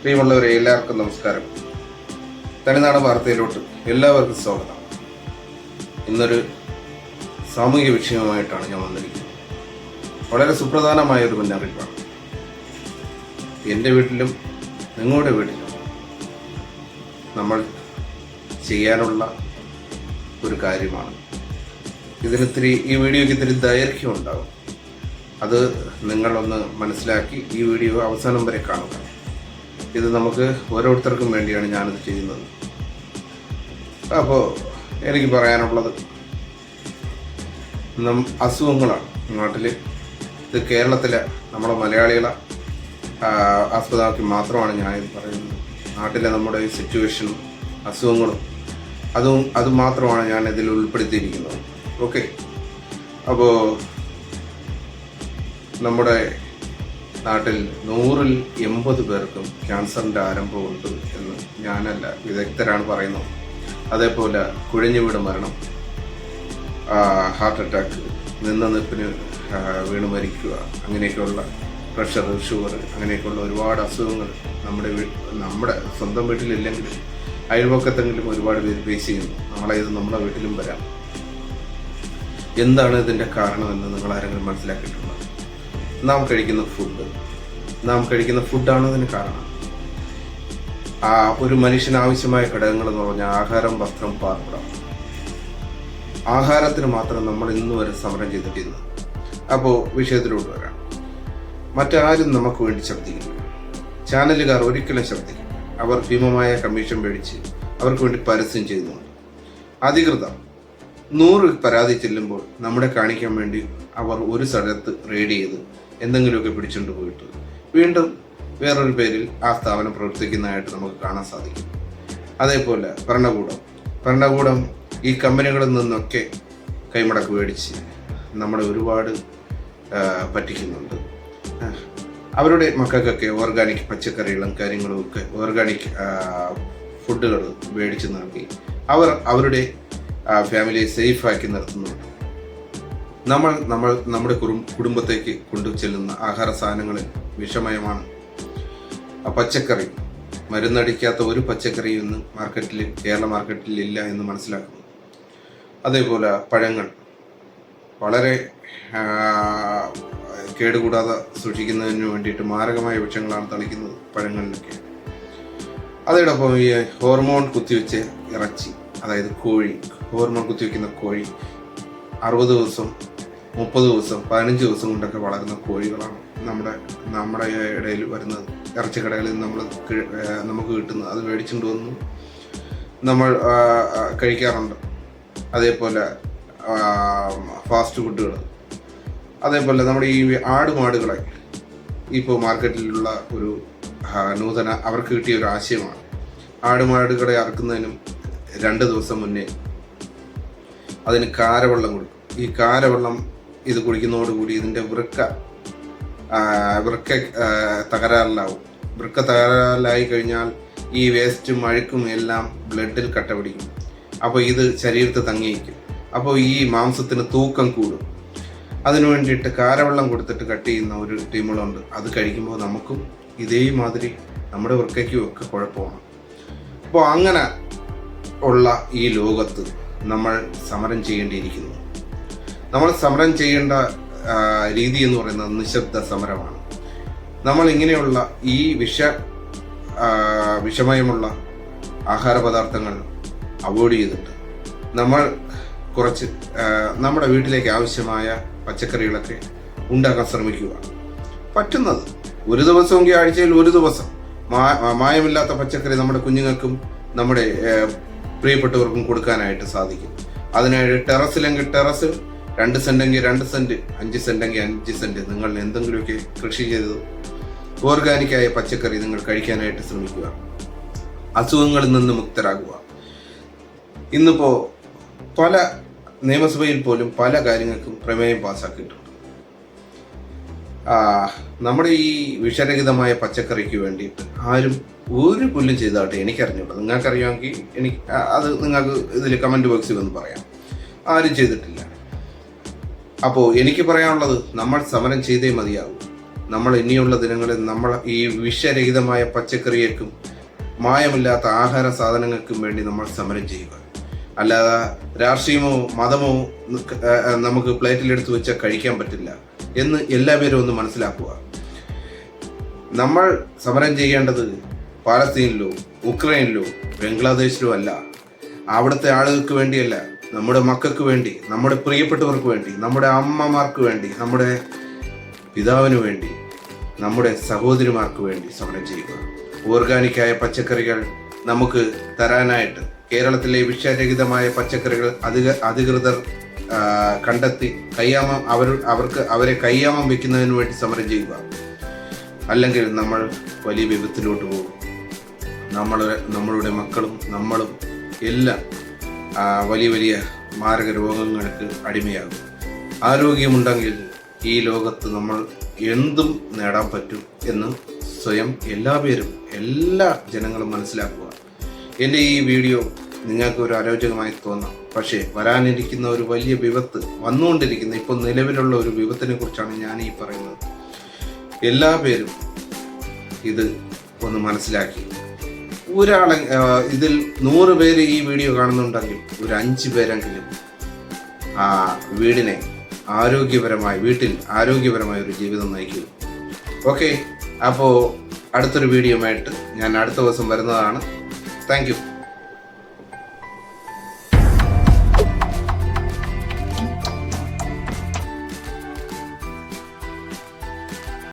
പ്രിയമുള്ളവരെ, എല്ലാവർക്കും നമസ്കാരം. തനിനാട് വാർത്തയിലോട്ട് എല്ലാവർക്കും സ്വാഗതം. ഇന്നൊരു സാമൂഹിക വിഷയവുമായിട്ടാണ് ഞാൻ വന്നിരിക്കുന്നത്. വളരെ സുപ്രധാനമായ ഒരു മുന്നറിയിപ്പാണ്. എൻ്റെ വീട്ടിലും നിങ്ങളുടെ വീട്ടിലും നമ്മൾ ചെയ്യാനുള്ള ഒരു കാര്യമാണ്. ഈ വീഡിയോയ്ക്ക് ഇത്തിരി ദൈർഘ്യം ഉണ്ടാകും. അത് നിങ്ങളൊന്ന് മനസ്സിലാക്കി ഈ വീഡിയോ അവസാനം വരെ കാണുക. ഇത് നമുക്ക് ഓരോരുത്തർക്കും വേണ്ടിയാണ് ഞാനിത് ചെയ്യുന്നത്. അപ്പോൾ എനിക്ക് പറയാനുള്ളത് അസുഖങ്ങളാണ് നാട്ടിൽ. ഇത് കേരളത്തിലെ നമ്മുടെ മലയാളികളെ ആസ്പദമാക്കി മാത്രമാണ് ഞാനിത് പറയുന്നത്. നാട്ടിലെ നമ്മുടെ സിറ്റുവേഷനും അസുഖങ്ങളും അത് മാത്രമാണ് ഞാൻ ഇതിൽ ഉൾപ്പെടുത്തിയിരിക്കുന്നത്. ഓക്കെ, അപ്പോൾ നമ്മുടെ നാട്ടിൽ 180 പേർക്കും ക്യാൻസറിൻ്റെ ആരംഭമുണ്ട് എന്ന് ഞാനല്ല, വിദഗ്ധരാണ് പറയുന്നത്. അതേപോലെ കുഴഞ്ഞു വീട് മരണം, ഹാർട്ട് അറ്റാക്ക്, നിപ്പിന് വീണ് മരിക്കുക, അങ്ങനെയൊക്കെയുള്ള പ്രഷർ, ഷുഗർ, അങ്ങനെയൊക്കെയുള്ള ഒരുപാട് അസുഖങ്ങൾ നമ്മുടെ സ്വന്തം വീട്ടിലില്ലെങ്കിലും അയൽപക്കത്തെങ്കിലും ഒരുപാട് പേര് ഫേസ് ചെയ്യുന്നു. നാളെ ഇത് നമ്മുടെ വീട്ടിലും വരാം. എന്താണ് ഇതിൻ്റെ കാരണമെന്ന് നിങ്ങൾ ആരെങ്കിലും മനസ്സിലാക്കിയിട്ടുണ്ടോ? നാം കഴിക്കുന്ന ഫുഡാണ് ഇതിന് കാരണം. ഒരു മനുഷ്യന് ആവശ്യമായ ഘടകങ്ങൾ എന്ന് പറഞ്ഞാൽ ആഹാരം, വസ്ത്രം, പാർപ്പിടം. ആഹാരത്തിന് മാത്രം നമ്മൾ ഇന്ന് വരെ സമരം ചെയ്തിട്ടില്ല. അപ്പോൾ വിഷയത്തിലോട്ട് വരാം. മറ്റാരും നമുക്ക് വേണ്ടി ശബ്ദിക്കില്ല. ചാനലുകാർ ഒരിക്കലും ശബ്ദിക്കില്ല. അവർ ഭീമമായ കമ്മീഷൻ മേടിച്ച് അവർക്ക് വേണ്ടി പരസ്യം ചെയ്യുന്നുണ്ട്. അധികൃതർ 100 പരാതി ചെല്ലുമ്പോൾ നമ്മളെ കാണിക്കാൻ വേണ്ടി അവർ ഒരു സ്ഥലത്ത് റെയ്ഡ് ചെയ്ത് എന്തെങ്കിലുമൊക്കെ പിടിച്ചുകൊണ്ട് പോയിട്ട് വീണ്ടും വേറൊരു പേരിൽ ആ സ്ഥാപനം പ്രവർത്തിക്കുന്നതായിട്ട് നമുക്ക് കാണാൻ സാധിക്കും. അതേപോലെ ഭരണകൂടം ഈ കമ്പനികളിൽ നിന്നൊക്കെ കൈമടക്ക് മേടിച്ച് നമ്മളെ ഒരുപാട് പറ്റിക്കുന്നുണ്ട്. അവരുടെ മക്കൾക്കൊക്കെ ഓർഗാനിക് പച്ചക്കറികളും കാര്യങ്ങളും ഒക്കെ ഓർഗാനിക് ഫുഡുകൾ മേടിച്ച് നൽകി അവരുടെ ഫാമിലിയെ സേഫാക്കി നിർത്തുന്നുണ്ട്. നമ്മുടെ കുടുംബത്തേക്ക് കൊണ്ടു ചെല്ലുന്ന ആഹാര സാധനങ്ങളിൽ വിഷമയമാണ്. പച്ചക്കറി, മരുന്നടിക്കാത്ത ഒരു പച്ചക്കറിയും ഇന്ന് കേരള മാർക്കറ്റിൽ ഇല്ല എന്ന് മനസ്സിലാക്കുന്നു. അതേപോലെ പഴങ്ങൾ വളരെ കേടുകൂടാതെ സൂക്ഷിക്കുന്നതിന് വേണ്ടിയിട്ട് മാരകമായ വിഷങ്ങളാണ് തളിക്കുന്നത് പഴങ്ങളിലൊക്കെ. അതോടൊപ്പം ഈ ഹോർമോൺ കുത്തിവെച്ച ഇറച്ചി, അതായത് കോഴി, ഹോർമോൺ കുത്തിവെക്കുന്ന കോഴി 60 ദിവസം, 30 ദിവസം, 15 ദിവസം കൊണ്ടൊക്കെ വളരുന്ന കോഴികളാണ് നമ്മുടെ ഇടയിൽ വരുന്നത്. ഇറച്ചിക്കടകളിൽ നമുക്ക് കിട്ടുന്നത് അത് മേടിച്ചുകൊണ്ട് വന്ന് നമ്മൾ കഴിക്കാറുണ്ട്. അതേപോലെ ഫാസ്റ്റ് ഫുഡുകൾ, അതേപോലെ നമ്മുടെ ഈ ആടുമാടുകളെ ഇപ്പോൾ മാർക്കറ്റിലുള്ള ഒരു നൂതന അവർക്ക് കിട്ടിയ ഒരു ആശയമാണ്. ആടുമാടുകളെ അറക്കുന്നതിനും 2 ദിവസം മുന്നേ അതിന് കാരവെള്ളം കൊടുക്കും. ഈ കാരവെള്ളം ഇത് കുടിക്കുന്നതോടുകൂടി ഇതിൻ്റെ വൃക്ക തകരാറിലാവും. വൃക്ക തകരാറിലായി കഴിഞ്ഞാൽ ഈ വേസ്റ്റും അഴുക്കും എല്ലാം ബ്ലഡിൽ കട്ട പിടിക്കും. അപ്പോൾ ഇത് ശരീരത്തിൽ തങ്ങിയിരിക്കും. അപ്പോൾ ഈ മാംസത്തിന് തൂക്കം കൂടും. അതിനു വേണ്ടിയിട്ട് കാരവെള്ളം കൊടുത്തിട്ട് കട്ട് ചെയ്യുന്ന ഒരു ടീമുകളുണ്ട്. അത് കഴിക്കുമ്പോൾ നമുക്കും ഇതേമാതിരി നമ്മുടെ വൃക്കയ്ക്കും ഒക്കെ കുഴപ്പമാണ്. അപ്പോൾ അങ്ങനെ ഉള്ള ഈ ലോകത്ത് നമ്മൾ സമരം ചെയ്യേണ്ടിയിരിക്കുന്നു. നമ്മൾ സമരം ചെയ്യേണ്ട രീതി എന്ന് പറയുന്നത് നിശബ്ദ സമരമാണ്. നമ്മൾ ഇങ്ങനെയുള്ള ഈ വിഷമയമുള്ള ആഹാര പദാർത്ഥങ്ങൾ അവോയ്ഡ് ചെയ്തിട്ട് നമ്മൾ കുറച്ച് നമ്മുടെ വീട്ടിലേക്ക് ആവശ്യമായ പച്ചക്കറികളൊക്കെ ഉണ്ടാക്കാൻ ശ്രമിക്കുക. പറ്റുന്നത് ഒരു ദിവസമെങ്കിൽ ആഴ്ചയിൽ ഒരു ദിവസം മായമില്ലാത്ത പച്ചക്കറി നമ്മുടെ കുഞ്ഞുങ്ങൾക്കും നമ്മുടെ പ്രിയപ്പെട്ടവർക്കും കൊടുക്കാനായിട്ട് സാധിക്കും. അതിനായിട്ട് ടെറസിലെങ്കിൽ ടെറസ്, 2 സെന്റെങ്കിൽ 2 സെന്റ്, 5 സെന്റെങ്കിൽ 5 സെന്റ് നിങ്ങൾ എന്തെങ്കിലുമൊക്കെ കൃഷി ചെയ്ത് ഓർഗാനിക്കായ പച്ചക്കറി നിങ്ങൾ കഴിക്കാനായിട്ട് ശ്രമിക്കുക. അസുഖങ്ങളിൽ നിന്ന് മുക്തരാകുക. ഇന്നിപ്പോൾ പല നിയമസഭയിൽ പോലും പല കാര്യങ്ങൾക്കും പ്രമേയം പാസ്സാക്കിയിട്ടുണ്ട്. നമ്മുടെ ഈ വിഷരഹിതമായ പച്ചക്കറിക്ക് വേണ്ടിയിട്ട് ആരും ഒരു പുല്ലും ചെയ്താട്ടെ, എനിക്കറിഞ്ഞൂടാ. നിങ്ങൾക്കറിയാമെങ്കിൽ അത് നിങ്ങൾക്ക് ഇതിൽ കമൻറ്റ് ബോക്സിൽ ഒന്ന് പറയാം. ആരും ചെയ്തിട്ടില്ല. അപ്പോൾ എനിക്ക് പറയാനുള്ളത്, നമ്മൾ സമരം ചെയ്തേ മതിയാകും. നമ്മൾ ഇനിയുള്ള ദിനങ്ങളിൽ നമ്മൾ ഈ വിഷരഹിതമായ പച്ചക്കറിയേക്കും മായമില്ലാത്ത ആഹാര സാധനങ്ങൾക്കും വേണ്ടി നമ്മൾ സമരം ചെയ്യുക. അല്ലാതെ രാഷ്ട്രീയമോ മതമോ നമുക്ക് പ്ലേറ്റിലെടുത്ത് വെച്ചാൽ കഴിക്കാൻ പറ്റില്ല എന്ന് എല്ലാവരും ഒന്ന് മനസ്സിലാക്കുക. നമ്മൾ സമരം ചെയ്യേണ്ടത് പാലസ്തീനിലോ ഉക്രൈനിലോ ബംഗ്ലാദേശിലോ അല്ല, അവിടുത്തെ ആളുകൾക്ക് വേണ്ടിയല്ല, നമ്മുടെ മക്കൾക്ക് വേണ്ടി, നമ്മുടെ പ്രിയപ്പെട്ടവർക്ക് വേണ്ടി, നമ്മുടെ അമ്മമാർക്ക് വേണ്ടി, നമ്മുടെ പിതാവിന് വേണ്ടി, നമ്മുടെ സഹോദരിമാർക്ക് വേണ്ടി സമരം ചെയ്യുക. ഓർഗാനിക്കായ പച്ചക്കറികൾ നമുക്ക് തരാനായിട്ട് കേരളത്തിലെ വിഷരഹിതമായ പച്ചക്കറികൾ അധികൃതർ കണ്ടെത്തി അവരെ കയ്യാമം വെക്കുന്നതിന് വേണ്ടി സമരം ചെയ്യുക. അല്ലെങ്കിൽ നമ്മൾ വലിയ വിപത്തിലോട്ട് പോകും. നമ്മളുടെ മക്കളും നമ്മളും എല്ലാം വലിയ വലിയ മാരക രോഗങ്ങൾക്ക് അടിമയാകും. ആരോഗ്യമുണ്ടെങ്കിൽ ഈ ലോകത്ത് നമ്മൾ എന്തും നേടാൻ പറ്റും എന്ന് സ്വയം എല്ലാ ജനങ്ങളും മനസ്സിലാക്കുക. എൻ്റെ ഈ വീഡിയോ നിങ്ങൾക്ക് ഒരു അരോചകമായി തോന്നാം, പക്ഷേ വരാനിരിക്കുന്ന ഒരു വലിയ വിപത്ത്, വന്നുകൊണ്ടിരിക്കുന്ന ഇപ്പോൾ നിലവിലുള്ള ഒരു വിപത്തിനെ കുറിച്ചാണ് ഞാൻ ഈ പറയുന്നത്. എല്ലാ പേരും ഇത് ഒന്ന് മനസ്സിലാക്കി, ഇതിൽ 100 പേര് ഈ വീഡിയോ കാണുന്നുണ്ടെങ്കിൽ ഒരു 5 പേരെങ്കിലും ആ വീട്ടിൽ ആരോഗ്യപരമായ ഒരു ജീവിതം നയിക്കുക. ഓക്കെ, അപ്പോൾ അടുത്തൊരു വീഡിയോയുമായിട്ട് ഞാൻ അടുത്ത ദിവസം വരുന്നതാണ്. Thank you.